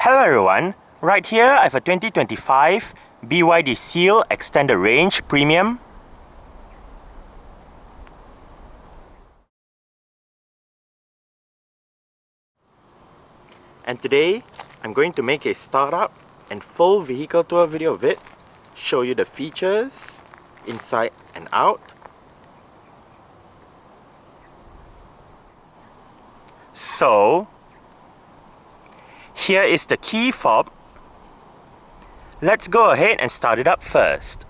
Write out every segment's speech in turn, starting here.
Hello everyone, right here I have a 2025 BYD Seal Extended Range Premium. And today I'm going to make a startup and full vehicle tour video of it, show you the features inside and out. So here is the key fob. Let's go ahead and start it up first.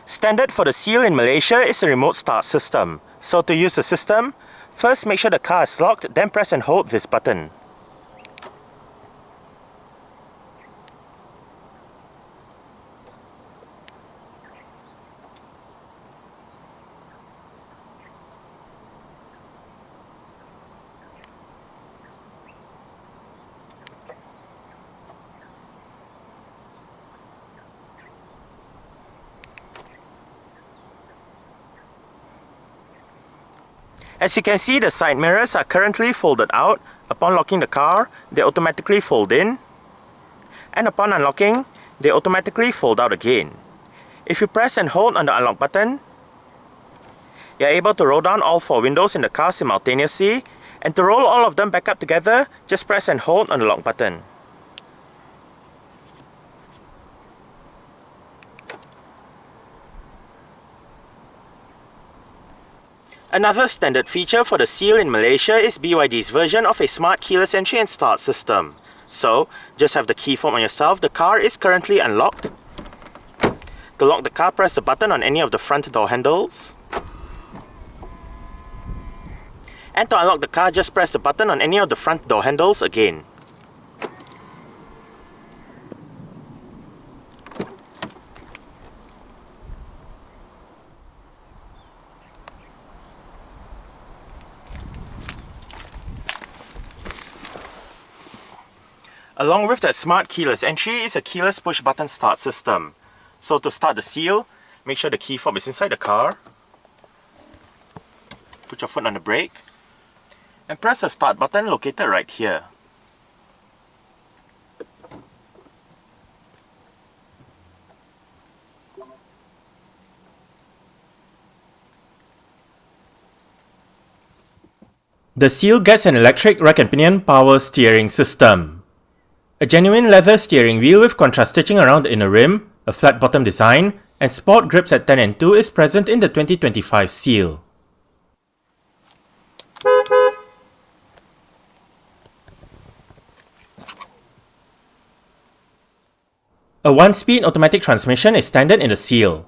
Standard for the Seal in Malaysia is a remote start system. So to use the system, first make sure the car is locked, then press and hold this button. As you can see, the side mirrors are currently folded out. Upon locking the car, they automatically fold in. And upon unlocking, they automatically fold out again. If you press and hold on the unlock button, you are able to roll down all 4 windows in the car simultaneously. And to roll all of them back up together, just press and hold on the lock button. Another standard feature for the Seal in Malaysia is BYD's version of a smart keyless entry and start system. So, just have the key fob on yourself. The car is currently unlocked. To lock the car, press the button on any of the front door handles. And to unlock the car, just press the button on any of the front door handles again. Along with that smart keyless entry is a keyless push button start system. So to start the Seal, make sure the key fob is inside the car. Put your foot on the brake and press the start button located right here. The Seal gets an electric rack and pinion power steering system. A genuine leather steering wheel with contrast stitching around the inner rim, a flat bottom design, and sport grips at 10 and 2 is present in the 2025 Seal. A 1-speed automatic transmission is standard in the Seal.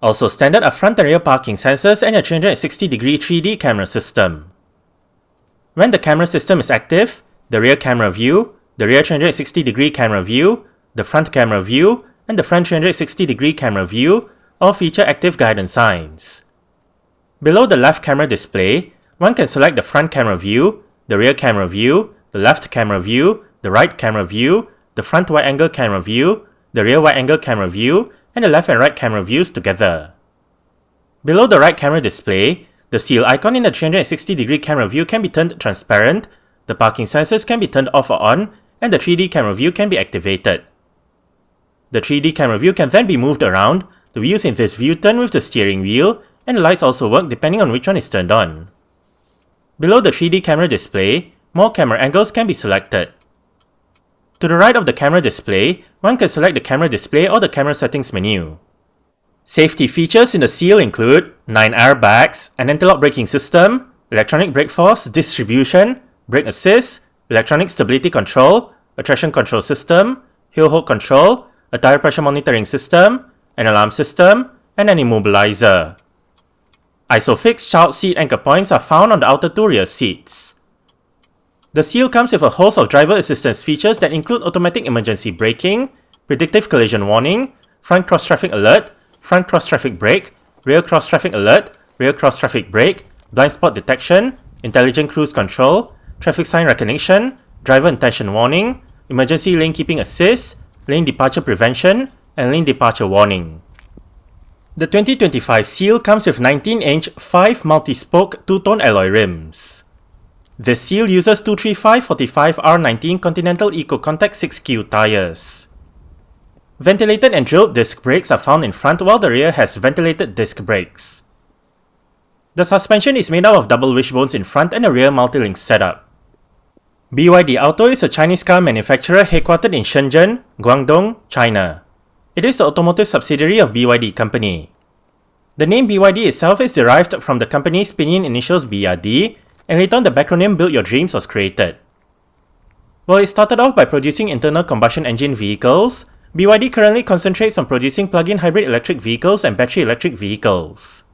Also standard are front and rear parking sensors and a 360-degree 3D camera system. When the camera system is active, the rear camera view, the rear 360-degree camera view, the front camera view, and the front 360-degree camera view all feature active guidance signs. Below the left camera display, one can select the front camera view, the rear camera view, the left camera view, the right camera view, the front wide-angle camera view, the rear wide-angle camera view, and the left and right camera views together. Below the right camera display, the Seal icon in the 360-degree camera view can be turned transparent, the parking sensors can be turned off or on, and the 3D camera view can be activated. The 3D camera view can then be moved around. The wheels in this view turn with the steering wheel, and the lights also work depending on which one is turned on. Below the 3D camera display, more camera angles can be selected. To the right of the camera display, one can select the camera display or the camera settings menu. Safety features in the Seal include 9 airbags, an anti-lock braking system, electronic brake force distribution, brake assist, electronic stability control, a traction control system, hill hold control, a tire pressure monitoring system, an alarm system, and an immobilizer. ISOFIX child seat anchor points are found on the outer 2 rear seats. The Seal comes with a host of driver assistance features that include automatic emergency braking, predictive collision warning, front cross traffic alert, front cross traffic brake, rear cross traffic alert, rear cross traffic brake, blind spot detection, intelligent cruise control, traffic sign recognition, driver intention warning, emergency lane keeping assist, lane departure prevention, and lane departure warning. The 2025 Seal comes with 19-inch 5 multi-spoke two-tone alloy rims. This Seal uses 235/45R19 Continental Eco-Contact 6Q tires. Ventilated and drilled disc brakes are found in front while the rear has ventilated disc brakes. The suspension is made out of double wishbones in front and a rear multi-link setup. BYD Auto is a Chinese car manufacturer headquartered in Shenzhen, Guangdong, China. It is the automotive subsidiary of BYD Company. The name BYD itself is derived from the company's pinyin initials BRD, and later on the backronym Build Your Dreams was created. While it started off by producing internal combustion engine vehicles, BYD currently concentrates on producing plug-in hybrid electric vehicles and battery electric vehicles.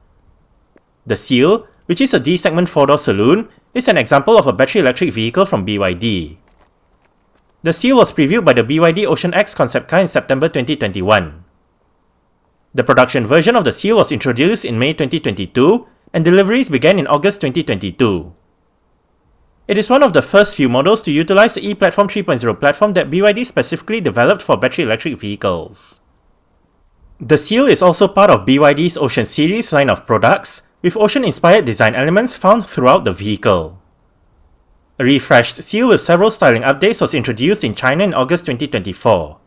The Seal, which is a D-segment 4-door saloon, is an example of a battery electric vehicle from BYD. The Seal was previewed by the BYD Ocean X concept car in September 2021. The production version of the Seal was introduced in May 2022, and deliveries began in August 2022. It is one of the first few models to utilize the E-Platform 3.0 platform that BYD specifically developed for battery electric vehicles. The Seal is also part of BYD's Ocean series line of products, with ocean-inspired design elements found throughout the vehicle. A refreshed Seal with several styling updates was introduced in China in August 2024.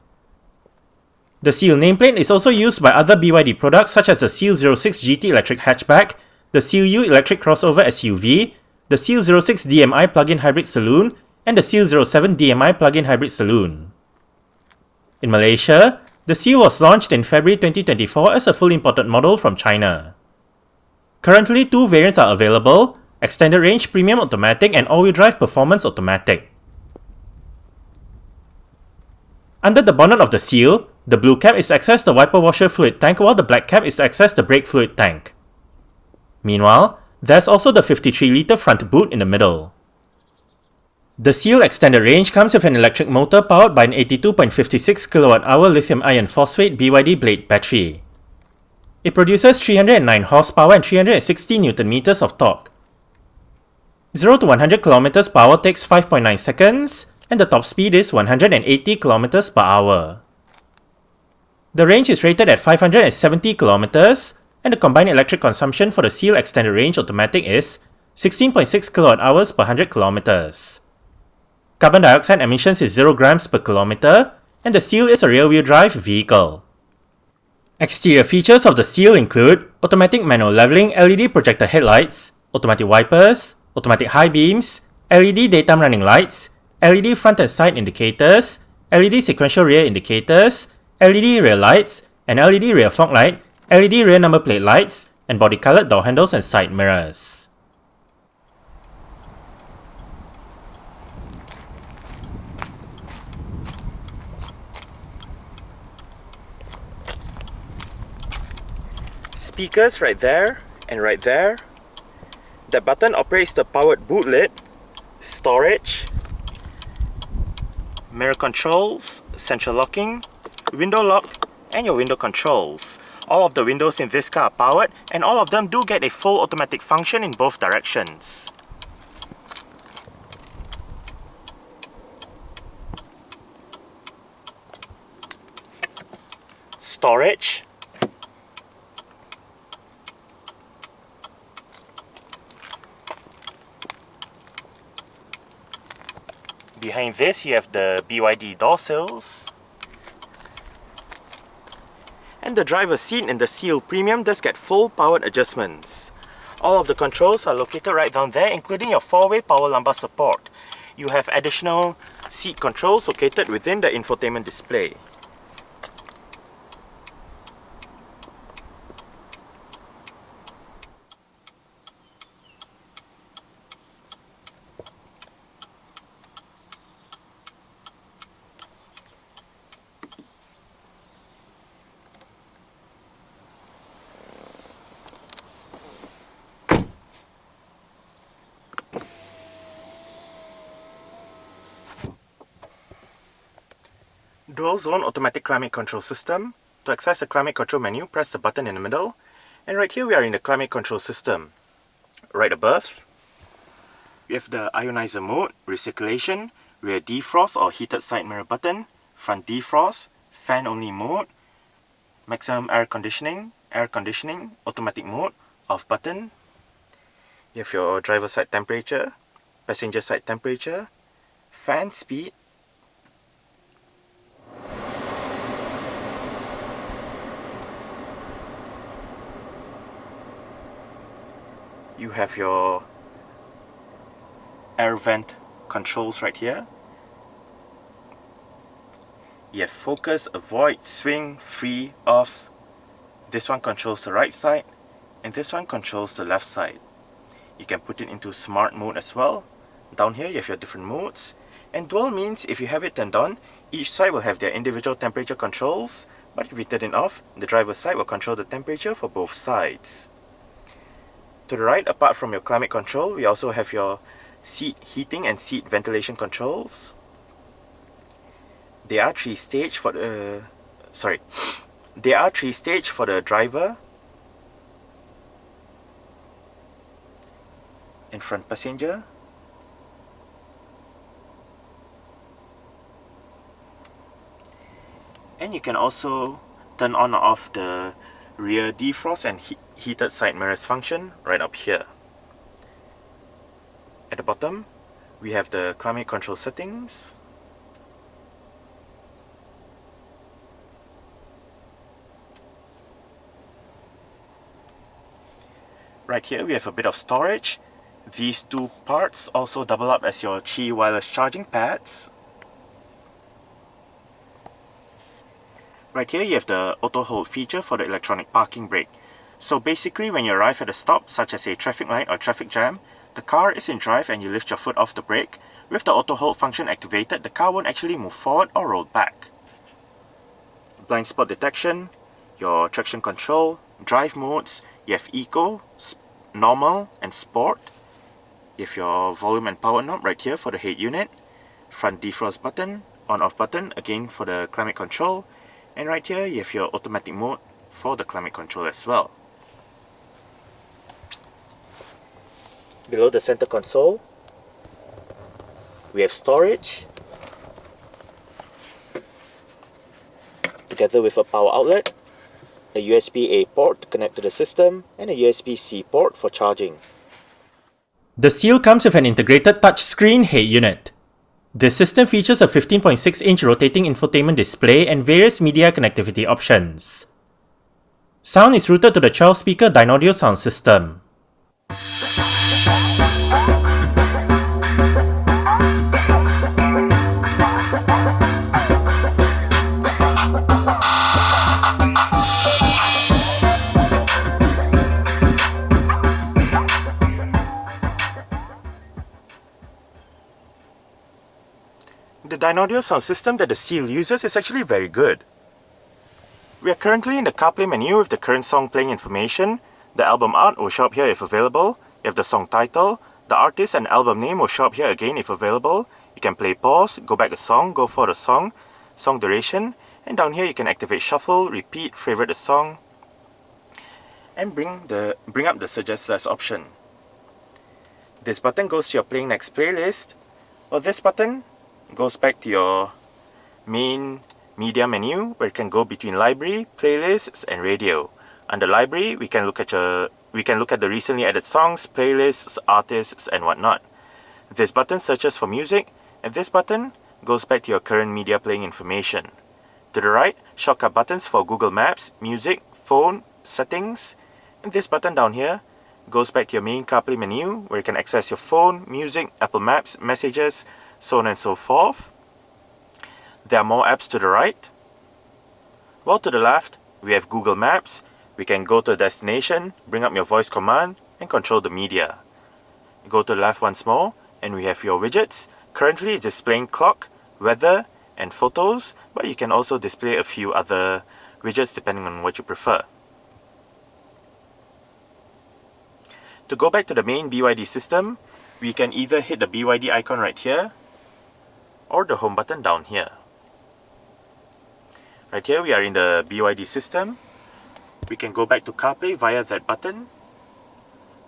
The Seal nameplate is also used by other BYD products such as the Seal 06 GT electric hatchback, the Seal U electric crossover SUV, the Seal 06 DMI plug-in hybrid saloon, and the Seal 07 DMI plug-in hybrid saloon. In Malaysia, the Seal was launched in February 2024 as a fully imported model from China. Currently, two variants are available: Extended Range Premium Automatic and All-Wheel Drive Performance Automatic. Under the bonnet of the Seal, the blue cap is to access the wiper washer fluid tank while the black cap is to access the brake fluid tank. Meanwhile, there's also the 53-litre front boot in the middle. The Seal Extended Range comes with an electric motor powered by an 82.56 kWh lithium iron phosphate BYD Blade battery. It produces 309 horsepower and 360 Nm of torque. 0 to 100 km per hour takes 5.9 seconds, and the top speed is 180 km per hour. The range is rated at 570 km, and the combined electric consumption for the Seal Extended Range Automatic is 16.6 kWh per 100 km. Carbon dioxide emissions is 0 grams per kilometer, and the Seal is a rear-wheel drive vehicle. Exterior features of the Seal include automatic manual leveling LED projector headlights, automatic wipers, automatic high beams, LED daytime running lights, LED front and side indicators, LED sequential rear indicators, LED rear lights, an LED rear fog light, LED rear number plate lights, and body-colored door handles and side mirrors. Speakers right there and right there. That button operates the powered boot lid, storage, mirror controls, central locking, window lock, and your window controls. All of the windows in this car are powered, and all of them do get a full automatic function in both directions. Storage. Behind this, you have the BYD door sills. And the driver's seat in the Seal Premium does get full powered adjustments. All of the controls are located right down there, including your 4-way power lumbar support. You have additional seat controls located within the infotainment display. Dual zone automatic climate control system. To access the climate control menu, press the button in the middle. And right here we are in the climate control system. Right above, we have the ionizer mode, recirculation, rear defrost or heated side mirror button, front defrost, fan only mode, maximum air conditioning, air conditioning, automatic mode, off button. You have your driver side temperature, passenger side temperature, fan speed, you have your air vent controls right here. You have focus, avoid, swing, free, off. This one controls the right side, and this one controls the left side. You can put it into smart mode as well. Down here you have your different modes. And dual means if you have it turned on, each side will have their individual temperature controls, but if you turn it off, the driver's side will control the temperature for both sides. To the right, apart from your climate control, we also have your seat heating and seat ventilation controls. There are three stage for the driver and front passenger. And you can also turn on or off the rear defrost and heated side mirrors function right up here. At the bottom, we have the climate control settings. Right here we have a bit of storage. These two parts also double up as your Qi wireless charging pads. Right here you have the auto hold feature for the electronic parking brake. So basically when you arrive at a stop, such as a traffic light or traffic jam, the car is in drive and you lift your foot off the brake. With the auto hold function activated, the car won't actually move forward or roll back. Blind spot detection, your traction control, drive modes, you have Eco, Normal and Sport. You have your volume and power knob right here for the head unit. Front defrost button, on-off button again for the climate control. And right here you have your automatic mode for the climate control as well. Below the center console, we have storage, together with a power outlet, a USB-A port to connect to the system, and a USB-C port for charging. The Seal comes with an integrated touchscreen head unit. The system features a 15.6-inch rotating infotainment display and various media connectivity options. Sound is routed to the 12-speaker Dynaudio sound system. The Dynaudio sound system that the Seal uses is actually very good. We are currently in the CarPlay menu with the current song playing information. The album art will show up here if available. You have the song title. The artist and album name will show up here again if available. You can play pause, go back a song, go for the song, song duration, and down here you can activate shuffle, repeat, favorite a song, and bring up the suggest last option. This button goes to your playing next playlist, or this button goes back to your main media menu where you can go between library, playlists, and radio. Under library, we can look at the recently added songs, playlists, artists, and whatnot. This button searches for music, and this button goes back to your current media playing information. To the right, shortcut buttons for Google Maps, music, phone, settings, and this button down here goes back to your main CarPlay menu where you can access your phone, music, Apple Maps, messages, so on and so forth. There are more apps to the right. While to the left, we have Google Maps. We can go to a destination, bring up your voice command, and control the media. Go to the left once more, and we have your widgets. Currently it's displaying clock, weather, and photos, but you can also display a few other widgets depending on what you prefer. To go back to the main BYD system, we can either hit the BYD icon right here, or the home button down here. Right here we are in the BYD system. We can go back to CarPlay via that button.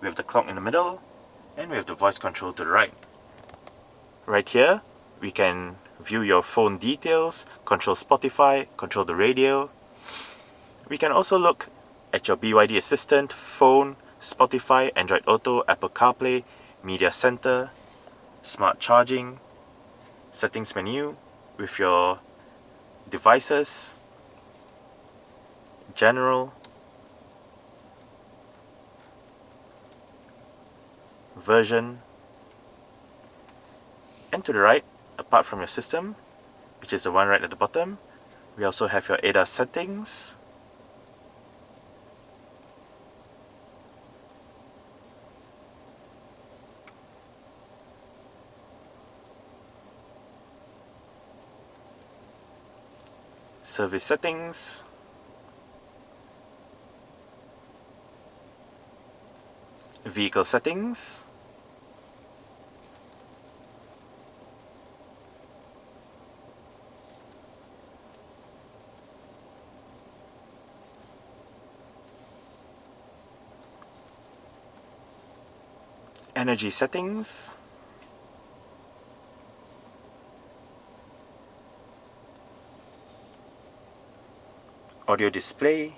We have the clock in the middle, and we have the voice control to the right. Right here, we can view your phone details, control Spotify, control the radio. We can also look at your BYD Assistant, phone, Spotify, Android Auto, Apple CarPlay, Media Center, Smart Charging, Settings menu with your devices, General, Version, and to the right, apart from your system, which is the one right at the bottom, we also have your ADAS settings, service settings, vehicle settings, energy settings, audio display,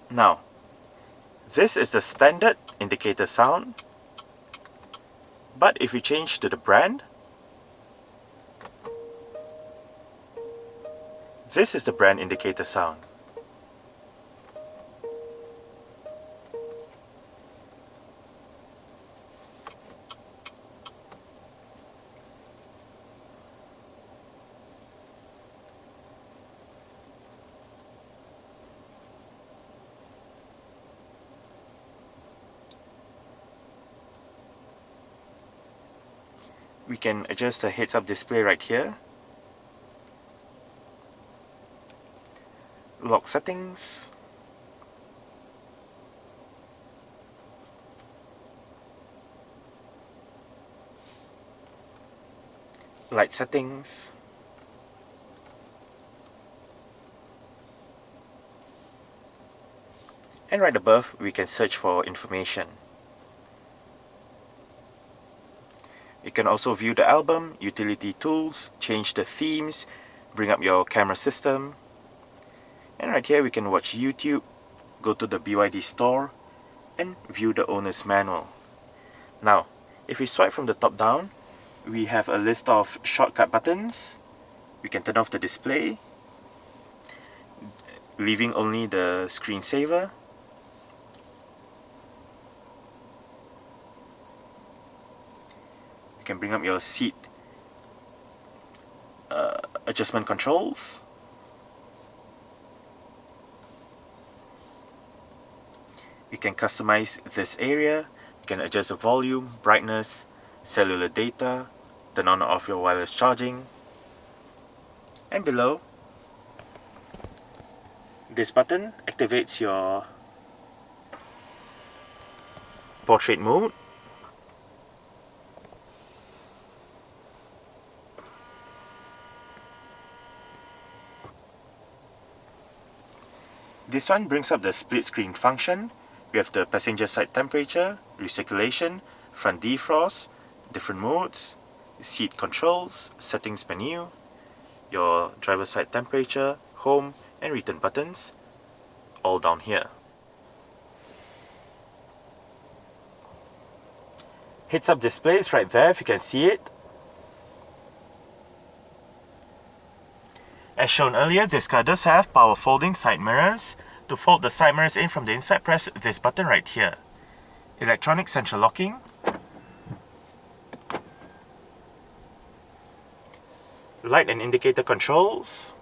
now this is the standard indicator sound, but if we change to the brand, this is the brand indicator sound. We can adjust the heads-up display right here. Lock settings. Light settings. And right above, we can search for information. You can also view the album, utility tools, change the themes, bring up your camera system. And right here we can watch YouTube, go to the BYD store, and view the owner's manual. Now, if we swipe from the top down, we have a list of shortcut buttons. We can turn off the display, leaving only the screensaver. You can bring up your seat adjustment controls. You can customize this area. You can adjust the volume, brightness, cellular data, turn on or off your wireless charging. And below, this button activates your portrait mode. This one brings up the split screen function. We have the passenger side temperature, recirculation, front defrost, different modes, seat controls, settings menu, your driver side temperature, home and return buttons, all down here. Heads up display is right there if you can see it. As shown earlier, this car does have power folding side mirrors. To fold the side mirrors in from the inside, press this button right here. Electronic central locking. Light and indicator controls.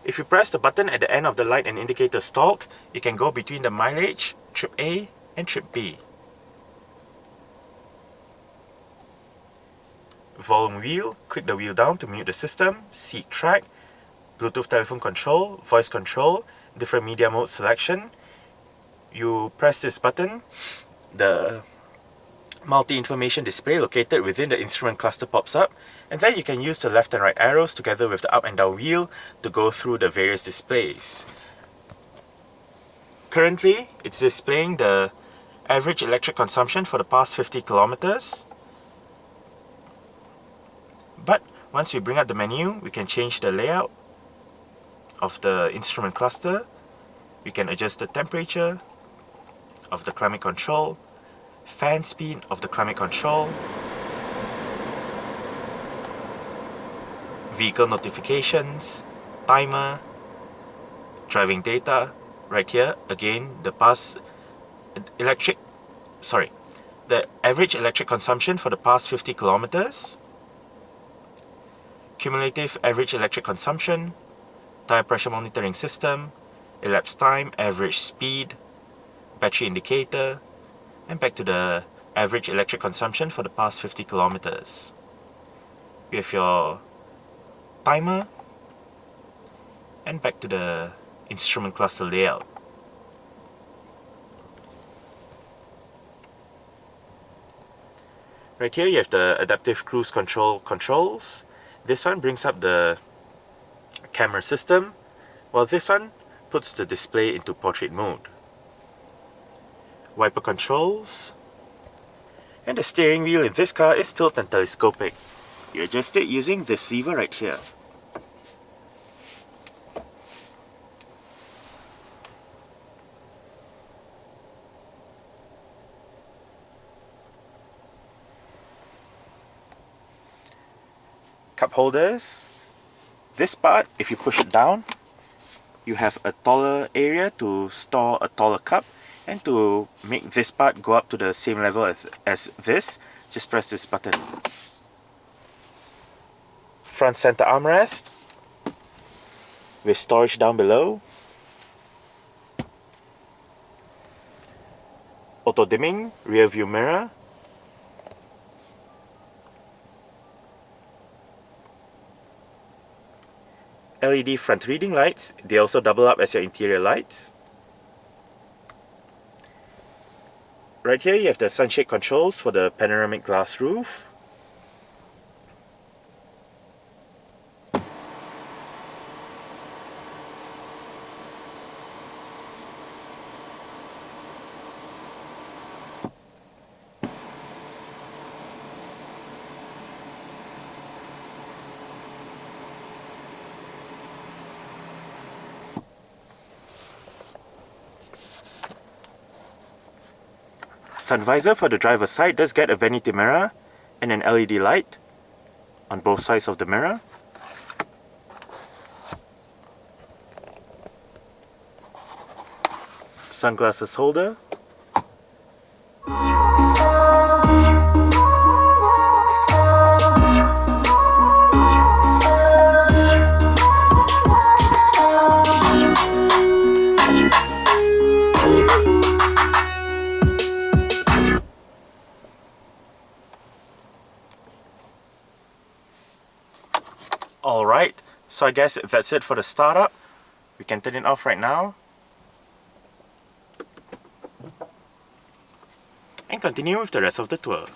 If you press the button at the end of the light and indicator stalk, you can go between the mileage, trip A and trip B. Volume wheel, click the wheel down to mute the system, seat track, Bluetooth telephone control, voice control, different media mode selection. You press this button, the multi-information display located within the instrument cluster pops up, and then you can use the left and right arrows together with the up and down wheel to go through the various displays. Currently, it's displaying the average electric consumption for the past 50 kilometers. But once we bring up the menu, we can change the layout of the instrument cluster. We can adjust the temperature of the climate control, fan speed of the climate control, vehicle notifications, timer, driving data. Right here, again, the average electric consumption for the past 50 kilometers, cumulative average electric consumption, tire pressure monitoring system, elapsed time, average speed, battery indicator, and back to the average electric consumption for the past 50 kilometers. We have your timer, and back to the instrument cluster layout. Right here you have the adaptive cruise control controls. This one brings up the camera system, while this one puts the display into portrait mode. Wiper controls, and the steering wheel in this car is tilt and telescopic. You adjust it using this lever right here. Cup holders. This part, if you push it down, you have a taller area to store a taller cup, and to make this part go up to the same level as this, just press this button. Front center armrest with storage down below. Auto dimming rear view mirror. LED front reading lights, they also double up as your interior lights. Right here you have the sunshade controls for the panoramic glass roof. Sun visor for the driver's side does get a vanity mirror and an LED light on both sides of the mirror. Sunglasses holder. Alright, so I guess that's it for the startup. We can turn it off right now and continue with the rest of the tour.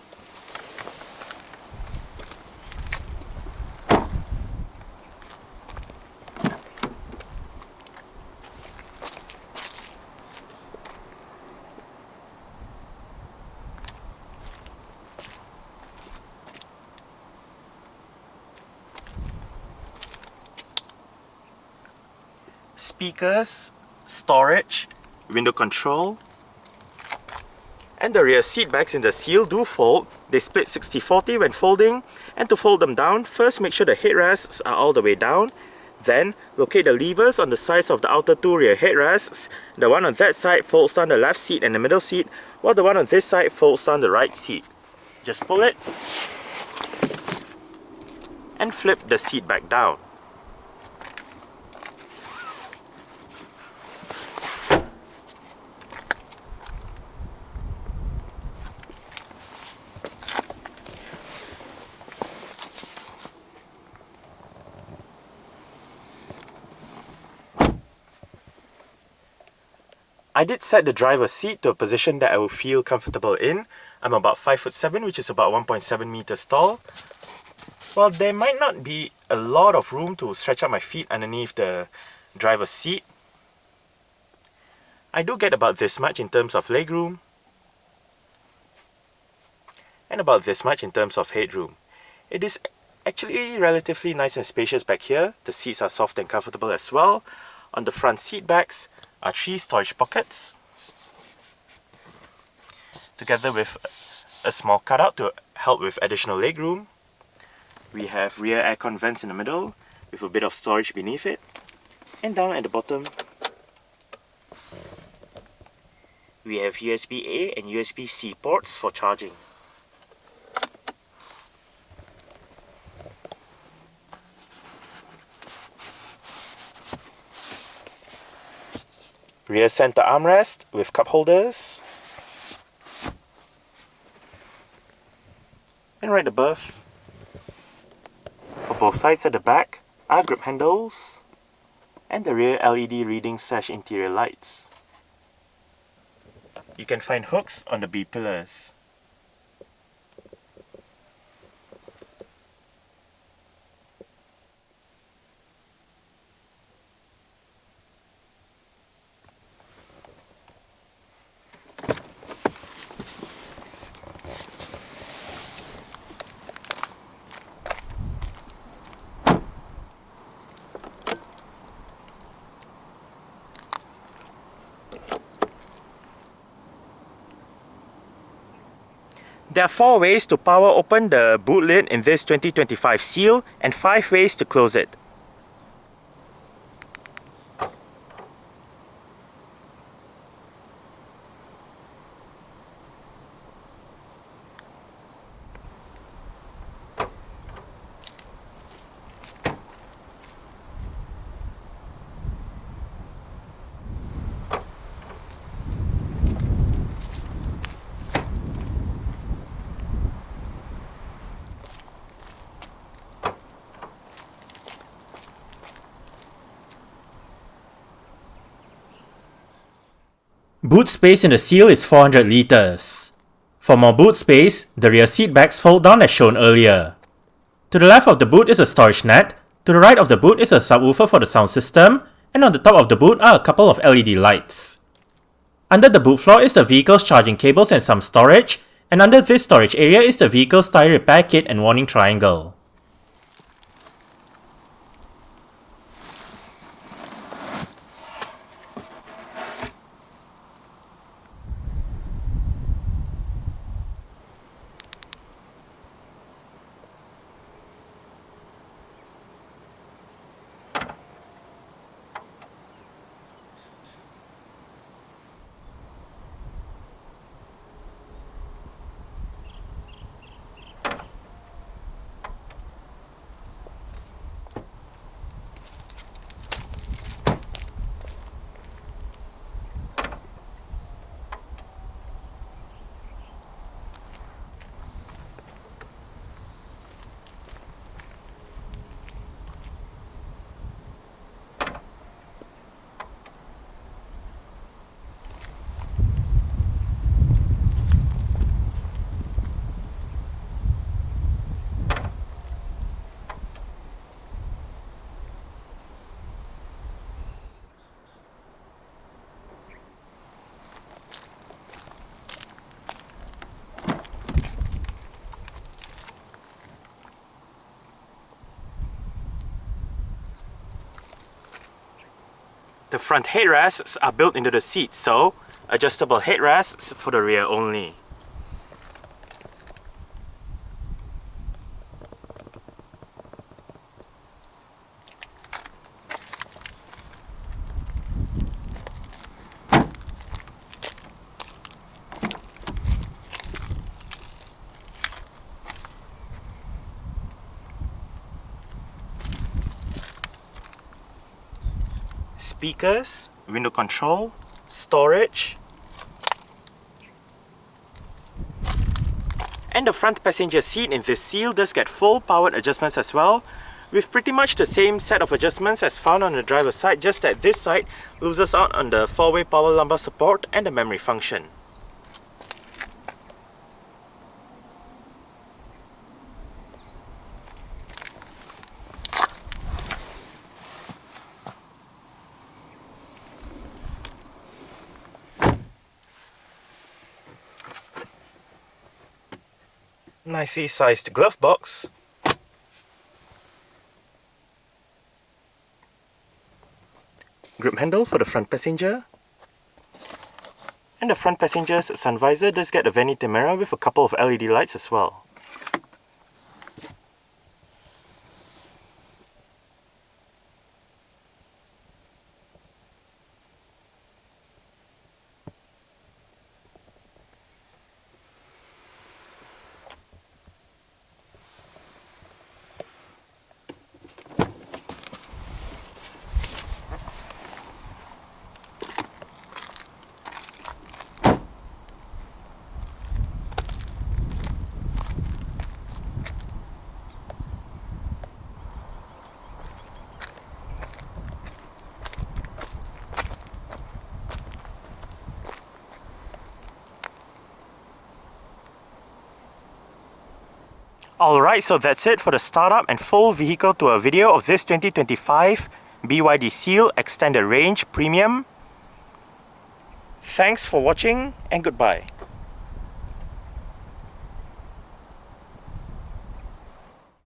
Speakers, storage, window control, and the rear seat backs in the Seal do fold. They split 60-40 when folding, and to fold them down, first make sure the headrests are all the way down. Then locate the levers on the sides of the outer two rear headrests. The one on that side folds down the left seat and the middle seat, while the one on this side folds down the right seat. Just pull it and flip the seat back down. I did set the driver's seat to a position that I would feel comfortable in. I'm about 5'7", which is about 1.7 meters tall. Well, there might not be a lot of room to stretch out my feet underneath the driver's seat. I do get about this much in terms of legroom. and about this much in terms of headroom. It is actually relatively nice and spacious back here. The seats are soft and comfortable as well. On the front seat backs are 3 storage pockets, together with a small cutout to help with additional legroom. We have rear aircon vents in the middle with a bit of storage beneath it, and down at the bottom we have USB-A and USB-C ports for charging. Rear center armrest with cup holders, and right above, for both sides at the back, are grip handles and the rear LED reading / interior lights. You can find hooks on the B pillars. There are 4 ways to power open the boot lid in this 2025 Seal and 5 ways to close it. Boot space in the Seal is 400 litres. For more boot space, the rear seat backs fold down as shown earlier. To the left of the boot is a storage net, to the right of the boot is a subwoofer for the sound system, and on the top of the boot are a couple of LED lights. Under the boot floor is the vehicle's charging cables and some storage, and under this storage area is the vehicle's tyre repair kit and warning triangle. The front headrests are built into the seat, so adjustable headrests for the rear only. Speakers, window control, storage, and the front passenger seat in this Seal does get full powered adjustments as well, with pretty much the same set of adjustments as found on the driver's side, just that this side loses out on the 4-way power lumbar support and the memory function. nicely sized glove box, grip handle for the front passenger, and the front passenger's sun visor does get a vanity mirror with a couple of LED lights as well. Alright, so that's it for the startup and full vehicle tour video of this 2025 BYD Seal Extended Range Premium. Thanks for watching and goodbye.